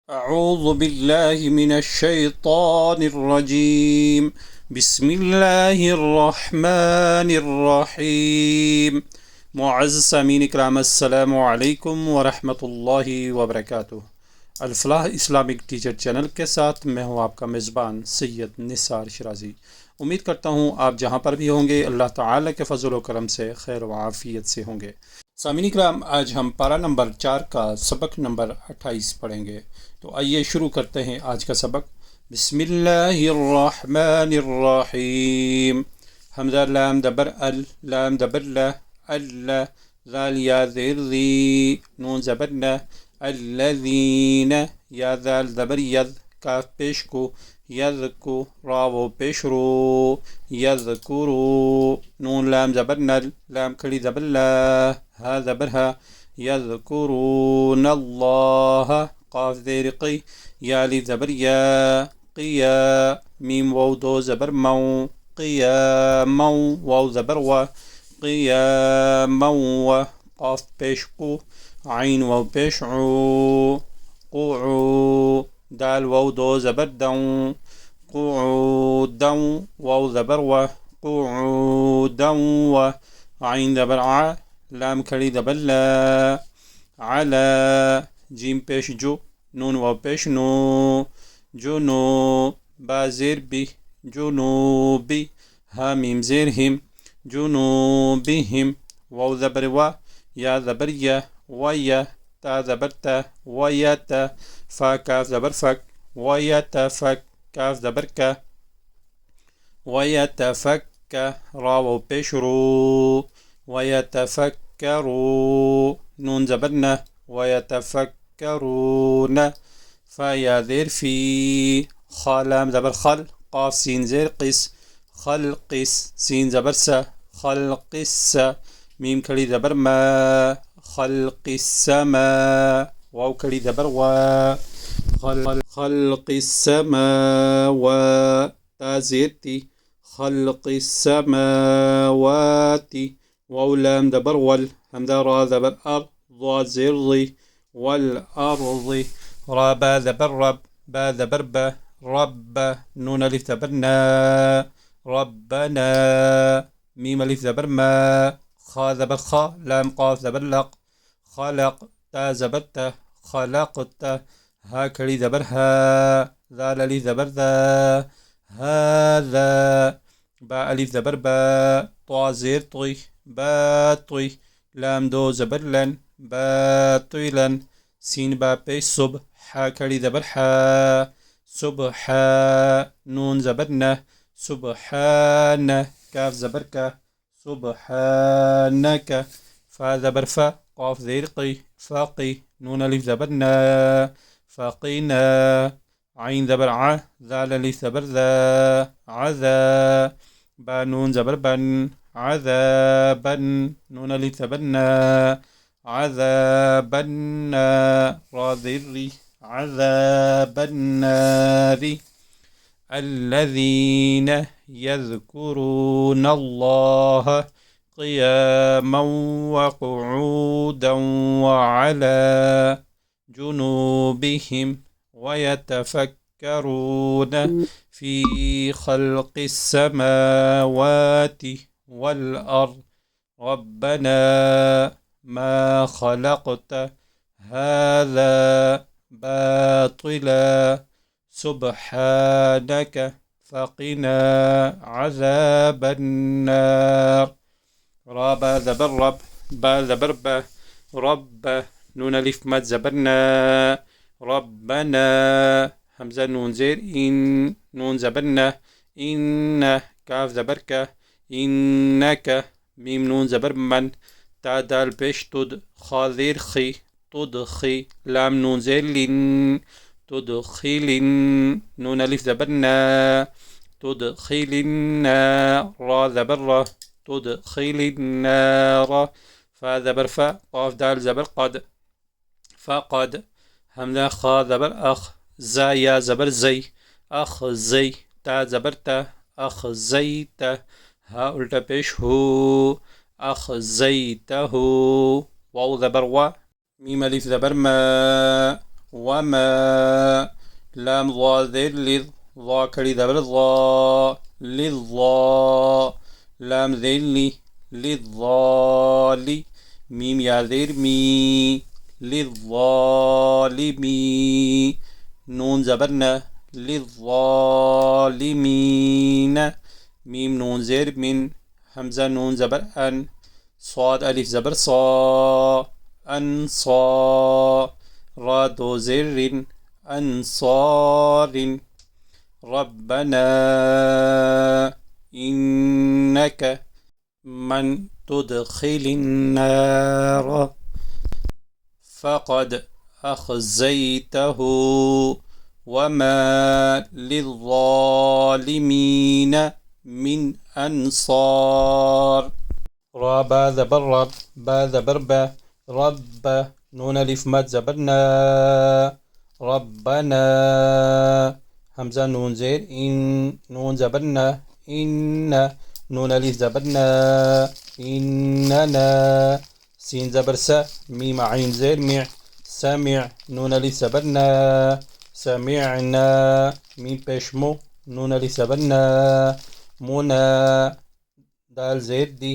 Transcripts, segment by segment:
أعوذ بالله من الشيطان الرجيم بسم الله الرحمن الرحيم मुअज़्ज़ज़ सामीन इकराम अस्सलामु अलैकुम वरहमतुल्लाहि वबरकातुहू। अल-फलाह इस्लामिक टीचर चैनल के साथ मैं हूँ आपका मेज़बान सैयद निसार शिराज़ी। उम्मीद करता हूँ आप जहाँ पर भी होंगे अल्लाह ताला के फज़ल व करम से खैर व आफ़ियत से होंगे। सामीन इकराम, आज हम पारा नंबर 4 का सबक नंबर 28 पढ़ेंगे। तो आइए शुरू करते हैं आज का सबक। बिस्मिल्लाहिर्रहमानिर्रहीम। हमज़ा लाम दबर अल, लाम दबर ला, अल्ला, ज़ाल या ज़ेर ज़ी, नून ज़बर न, अल्लज़ीन, या ज़ाल ज़बर यज़, काफ पेश को, यज़्कु, रा वो पेश रो, यज़्कुरू, नून लाम ज़बर नल, लाम खड़ी ज़बर ला, हा ज़बर हा, यज़्कुरूनल्लाह, काफ ज़ेर क़ी, या ली ज़बर या, क़िया, मीम वाव दो ज़बर मऊ, क़ियामऊ, वाव ज़बर व, क़ियामऊ व, क़ाफ पेश को, आइन वाव पेश ऊ, क़ुऊ, दाल वाव दो ज़बर दऊ, क़ुऊदऊ, वाव ज़बर व, क़ुऊदऊ व, आइन ज़बर आ, लाम खड़ी ज़बर ला, अला, जीम पेश जो, नून वाव पेश नो, जुनो, बा ज़ेर बी, जुनूबी, हा मीम ज़ेर हिम, जुनूबिहिम, वाव ज़बर व, या ज़बर या, वया, ता ज़बर ता, वयता, फा काफ ज़बर फक, वयतफक, काफ ज़बर का, वयतफक्का, रा वाव पेश रो, वयतफक्करू, नून ज़बर न, वयतफक्करून, फा या ज़ेर फी, खा लाम ज़बर खल, काफ सीन ज़ेर क़िस, खलक़िस, सीन ज़बर सा, खलक़िस्सा, मीम खड़ी ज़बर मा, खलक़िस्समा, वाव खड़ी ज़बर वा, खलक़िस्समावा, ता ज़ेर ती, खलक़िस्समावाति, वाव लाम ज़बर वल, हमज़ा रा ज़बर अर, ज़ा ज़ेर ज़ी, वल अर्ज़ी, रा बा ज़बर रब, बा ज़बर बा, रब, नून अलिफ ज़बर ना, रब्बना, मीम अलिफ ज़बर मा, खा ज़बर खा, लाम क़ाफ ज़बर लक़, खलक़, ता ज़बर ता, खलक़त, हा खड़ी ज़बर हा, ज़ाल अलिफ ज़बर ज़ा, हाज़ा, बा अलिफ ज़बर बा, ता ज़ेर तुई, बातुई, लाम दो ज़बर लन, बातिलन, सीन बा पेश सुब, हा खड़ी ज़बर हा, सुबहा, नून ज़बर न, सुबहान, काफ ज़बर का, सुबहानक, फा ज़बर फा, क़ाफ ज़ेर क़ी, फ़ाक़ी, नून अलिफ ज़बर ना, फ़ाक़ीना, आइन ज़बर आ, ज़ाल अलिफ ज़बर ज़ा, अज़ा, बा नून ज़बर बन, अज़ाबन, नून अलिफ ज़बर ना, अज़ाबन्ना, रा ज़ेर री, अज़ाबन्नारी, الذين يذكرون الله قياما وقعودا وعلى جنوبهم ويتفكرون في خلق السماوات والأرض ربنا ما خلقت هذا باطلا سبحانك فقنا عذاب النار. را با ذبر رب، با ذبر با، رب، نون ألف مد زبرنا، ربنا، همزة نون زير إن، نون زبرنا، إن، كاف زبرك، إنك، ميم نون زبر من، تا دال بيش تد، خا زير خي، تدخي، لام نون زير لن، تدخلن، نون ألف زبرنا، تدخلنا، را زبر را، تدخل النار، فا زبر فا، قاف دال زبر قد، فقد، همزة خا زبر أخ، زا يا زبر زي، أخ زي، تا زبر تا، أخ زيت، ها الٹا پیش هو، أخ زيته، واو زبر وا، ميم ألف زبر ما، وما لام ضا ذير لذ ضا كري دبر ضا للضا لام ذير لي للضالي ميم يا ذير مي للظالمي نون زبرنا للظالمين ميم نون زير من همزة نون زبر أن صاد ألف زبر صا أنصا را دو زر أنصار ربنا إنك من تدخل النار فقد أخزيته وما للظالمين من أنصار را با زبر رب با زبر با رب نون ألف مد زبرنا ربنا همزة نون زير إن نون زبرنا إن نون ألف زبرنا إننا سين زبر س ميم عين زير مع سمع نون ألف زبرنا سمعنا ميم بشمو نون ألف زبرنا منا دال زير دي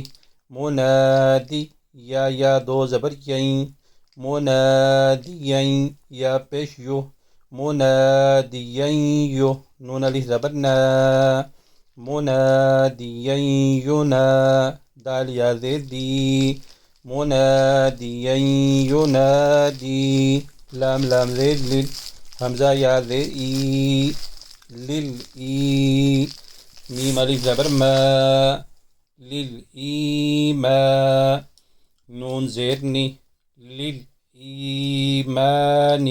منادي يا دو زبر ين مناديين يا بيش يو مناديين يو نون ألف زبرنا مناديين ينا دال يا زير دي مناديا ينادي لام زير لل همزة يا زير إي للإي ميم ألف زبر ما للإيما نون زيرني للإيمان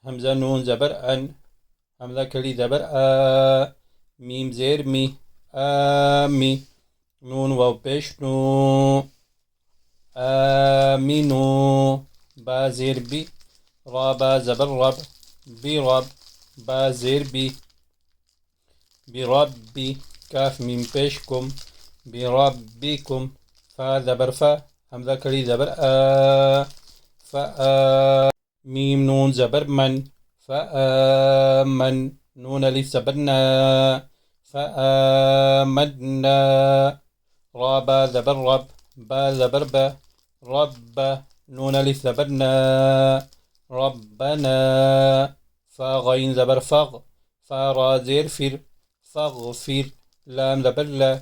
همزة نون زبر أن همزة كلي زبر آ ميم زير مي آمي نون واو بيش نو آمنوا با زير بي را با زبر رب برب با زير بي بربي كاف ميم بيشكم بربكم فا زبر فا همزة كلي زبر فا ميم نون زبر من فآمن نون ألف زبرنا فآمنا را با زبر رب با زبر با رب نون ألف زبرنا ربنا فا غين زبر فغ فا را زير فر فاغفر لام زبر لا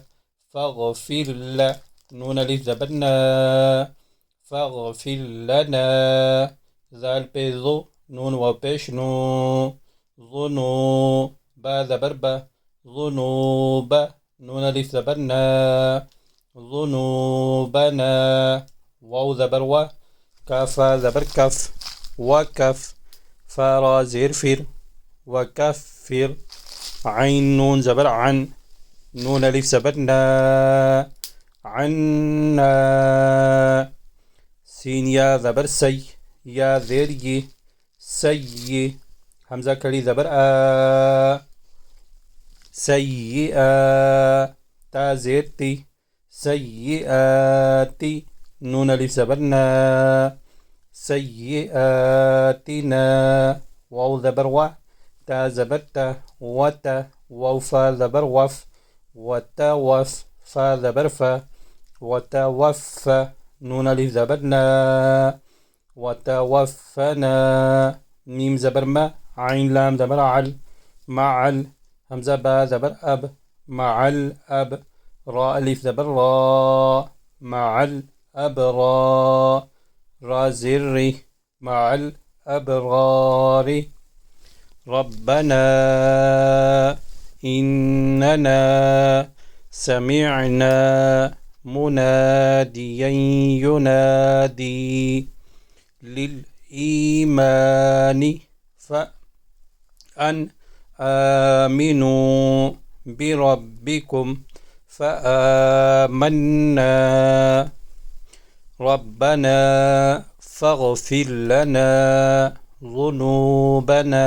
فاغفر لا نون ألف زبرنا فاغفر لنا زال بيزو نون وبيش نو ظنو با زبر با ظنوب نون ألف زبرنا ذنوبنا واو زبر و كاف زبر كف وكف فا زير فر وكفر عين نون زبر عن نون ألف زبرنا عنا سين يا زبر سي يا زير ي سي همزة كلي زبر سيئة تا زير تي سيئات نون ألف زبرنا سيئاتنا واو زبر و تا زبرت وتا واو فا زبر وف وتا وف فا زبر فا وتوفى نون ألف زبرنا وتوفنا ميم زبر ما عين لام زبر عل معل همزة با زبر أب مع الأب را ألف زبر را مع الأبرار را زر مع الأبرار ربنا إننا سمعنا مناديا ينادي للإيمان فأن آمنوا بربكم فآمنا ربنا فاغفر لنا ذنوبنا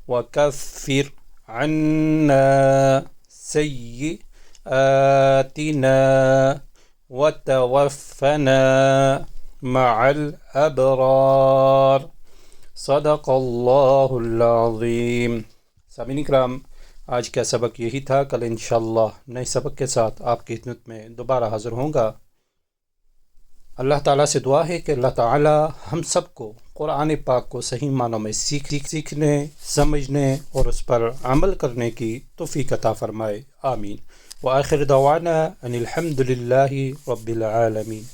وكفر عنا سيئاتنا وتوفنا مع الأبرار सदक़ल्लाहुल अज़ीम। सामीन इकराम, आज का सबक यही था। कल इंशाअल्लाह नए सबक के साथ आपकी खिदमत में दोबारा हाज़िर होऊंगा। अल्लाह ताला से दुआ है कि अल्लाह ताला हम सबको कुरान पाक को सही मानों में सीखने, समझने और उस पर अमल करने की तौफ़ीक़ अता फ़रमाए। आमीन। व आखिर दवाना अनिल हम्दुलिल्लाहि रब्बिल आलमीन।